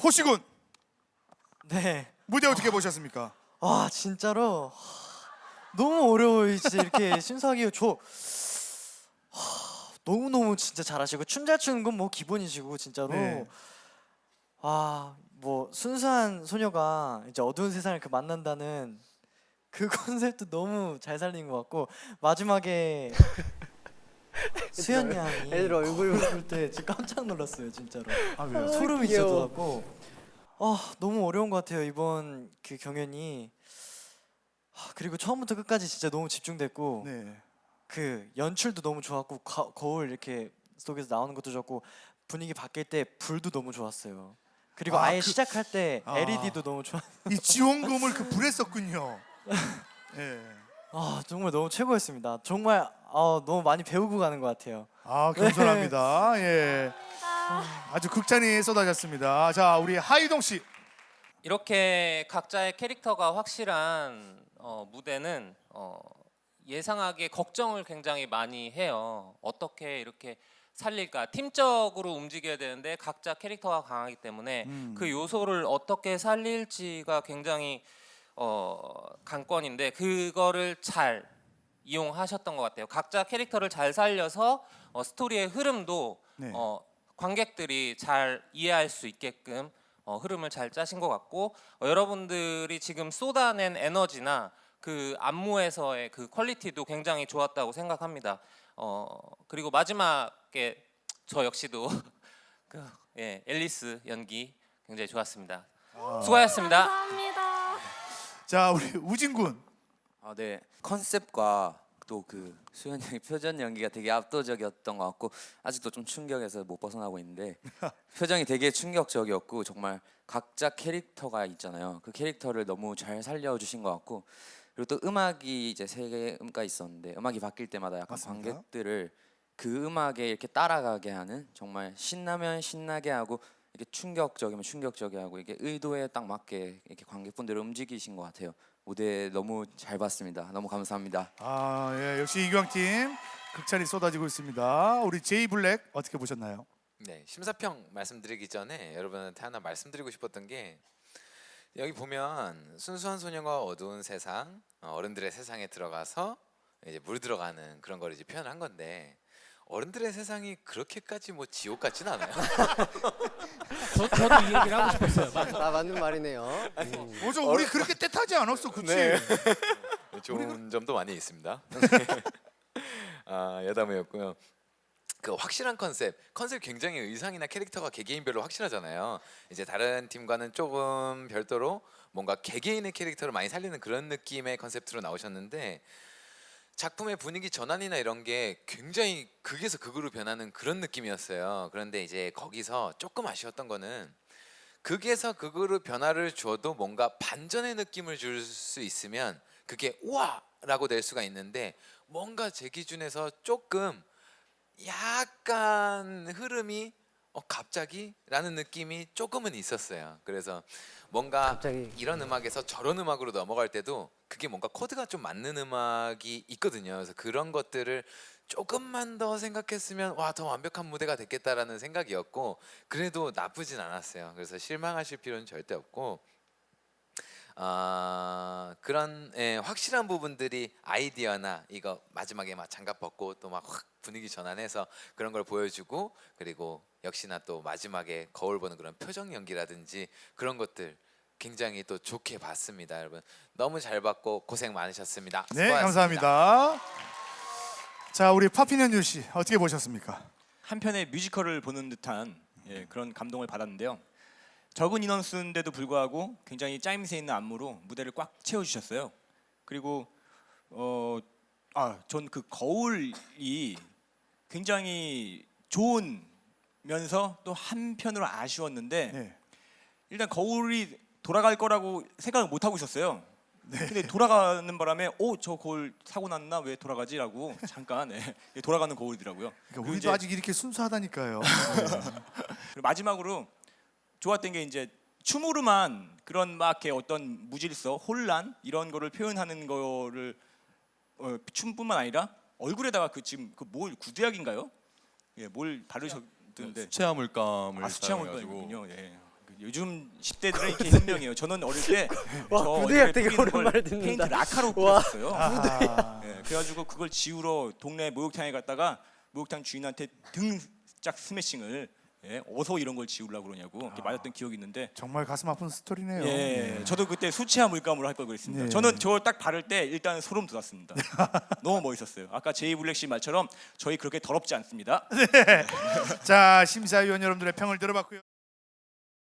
호시군 네. 무대 어떻게 보셨습니까? 와 진짜로 너무 어려워요. 진짜 이렇게 심사하기 너무 진짜 잘하시고 춤 잘 추는 건 뭐 기본이시고 진짜로 네. 뭐 순수한 소녀가 이제 어두운 세상을 만난다는 그 컨셉도 너무 잘 살린 것 같고 마지막에 수연 양이 애들 얼굴 볼 때 진짜 깜짝 놀랐어요 진짜로. 왜요? 소름이 진짜 귀여워. 돋았고 너무 어려운 것 같아요 이번 그 경연이. 그리고 처음부터 끝까지 진짜 너무 집중됐고 네. 그 연출도 너무 좋았고 거울 이렇게 속에서 나오는 것도 좋았고 분위기 바뀔 때 불도 너무 좋았어요. 그리고 아예 시작할 때 LED도 너무 좋았. 이 지원금을 그 불에 썼군요. 예. 정말 너무 최고였습니다. 정말 너무 많이 배우고 가는 것 같아요. 겸손합니다. 예. 아주 극찬이 쏟아졌습니다. 자, 우리 하이동 씨. 이렇게 각자의 캐릭터가 확실한 무대는 예상하기에 걱정을 굉장히 많이 해요. 어떻게 이렇게 살릴까? 팀적으로 움직여야 되는데 각자 캐릭터가 강하기 때문에 그 요소를 어떻게 살릴지가 굉장히 관건인데 그거를 잘 이용하셨던 것 같아요. 각자 캐릭터를 잘 살려서 스토리의 흐름도 네. 관객들이 잘 이해할 수 있게끔 흐름을 잘 짜신 것 같고 여러분들이 지금 쏟아낸 에너지나 그 안무에서의 그 퀄리티도 굉장히 좋았다고 생각합니다. 그리고 마지막에 저 역시도 앨리스 연기 굉장히 좋았습니다. 수고하셨습니다. 감사합니다. 자, 우리 우진군. 네. 컨셉과 또 그 수현 형의 표정 연기가 되게 압도적이었던 것 같고 아직도 좀 충격에서 못 벗어나고 있는데 표정이 되게 충격적이었고 정말 각자 캐릭터가 있잖아요. 그 캐릭터를 너무 잘 살려주신 것 같고 그리고 또 음악이 이제 세 개가 있었는데 음악이 바뀔 때마다 약간 맞습니다. 관객들을 그 음악에 이렇게 따라가게 하는 정말 신나면 신나게 하고 이렇게 충격적이면 충격적이 하고 이게 의도에 딱 맞게 이렇게 관객분들을 움직이신 것 같아요. 무대 너무 잘 봤습니다. 너무 감사합니다. 예, 역시 이광팀 극찬이 쏟아지고 있습니다. 우리 제이 블랙 어떻게 보셨나요? 네, 심사평 말씀드리기 전에 여러분한테 하나 말씀드리고 싶었던 게 여기 보면 순수한 소녀가 어두운 세상, 어른들의 세상에 들어가서 이제 물 들어가는 그런 걸 이제 표현한 건데 어른들의 세상이 그렇게까지 뭐 지옥 같진 않아요. 저도 이 얘기를 하고 싶었어요. 맞아. 맞는 말이네요. 뭐죠? 우리 그렇게 떼타지 않았어, 그치? 네. 좋은 점도 많이 있습니다. 여담이었고요. 그 확실한 컨셉 굉장히 의상이나 캐릭터가 개개인별로 확실하잖아요. 이제 다른 팀과는 조금 별도로 뭔가 개개인의 캐릭터를 많이 살리는 그런 느낌의 컨셉트로 나오셨는데 작품의 분위기 전환이나 이런 게 굉장히 극에서 극으로 변하는 그런 느낌이었어요. 그런데 이제 거기서 조금 아쉬웠던 거는 극에서 극으로 변화를 줘도 뭔가 반전의 느낌을 줄 수 있으면 그게 우와라고 될 수가 있는데 뭔가 제 기준에서 조금 약간 흐름이 갑자기? 라는 느낌이 조금은 있었어요. 그래서 뭔가 갑자기. 이런 음악에서 저런 음악으로 넘어갈 때도 그게 뭔가 코드가 좀 맞는 음악이 있거든요. 그래서 그런 것들을 조금만 더 생각했으면 더 완벽한 무대가 됐겠다라는 생각이었고 그래도 나쁘진 않았어요. 그래서 실망하실 필요는 절대 없고 그런 확실한 부분들이 아이디어나 이거 마지막에 막 장갑 벗고 또 막 확 분위기 전환해서 그런 걸 보여주고 그리고 역시나 또 마지막에 거울 보는 그런 표정 연기라든지 그런 것들 굉장히 또 좋게 봤습니다. 여러분 너무 잘 봤고 고생 많으셨습니다. 네, 수고하셨습니다. 감사합니다. 자, 우리 파피년유 씨 어떻게 보셨습니까? 한편의 뮤지컬을 보는 듯한 그런 감동을 받았는데요. 적은 인원수인데도 불구하고 굉장히 짜임새 있는 안무로 무대를 꽉 채워주셨어요. 그리고 전 그 거울이 굉장히 좋으면서 또 한편으로 아쉬웠는데 네. 일단 거울이 돌아갈 거라고 생각을 못 하고 있었어요. 근데 돌아가는 바람에 저 거울 사고 났나 왜 돌아가지라고 잠깐 돌아가는 거울이더라고요. 그러니까 우리도 아직 이렇게 순수하다니까요. 그리고 마지막으로 좋았던 게 이제 춤으로만 그런 막 이렇게 어떤 무질서, 혼란 이런 거를 표현하는 거를 춤뿐만 아니라 얼굴에다가 지금 뭘 구두약인가요? 뭘 바르셨던데 수채화 물감을 수채화 사용해가지고 물감이군요. 요즘 10대들은 이렇게 현명해요. 저는 어릴 때 와, 저 부대학 얼굴에 되게 뿌리는 걸 오랜만에 듣는다. 페인트 라카로 와. 뿌렸어요. 아하. 예, 그래가지고 그걸 지우러 동네 목욕탕에 갔다가 목욕탕 주인한테 등짝 스매싱을 어서 이런 걸 지우려고 그러냐고 이렇게 맞았던 기억이 있는데 정말 가슴 아픈 스토리네요. 예, 저도 그때 수치화 물감으로 할 걸 그랬습니다. 예. 저는 저걸 딱 바를 때 일단 소름 돋았습니다. 너무 멋있었어요. 아까 제이 블랙 씨 말처럼 저희 그렇게 더럽지 않습니다. 자, 심사위원 여러분들의 평을 들어봤고요.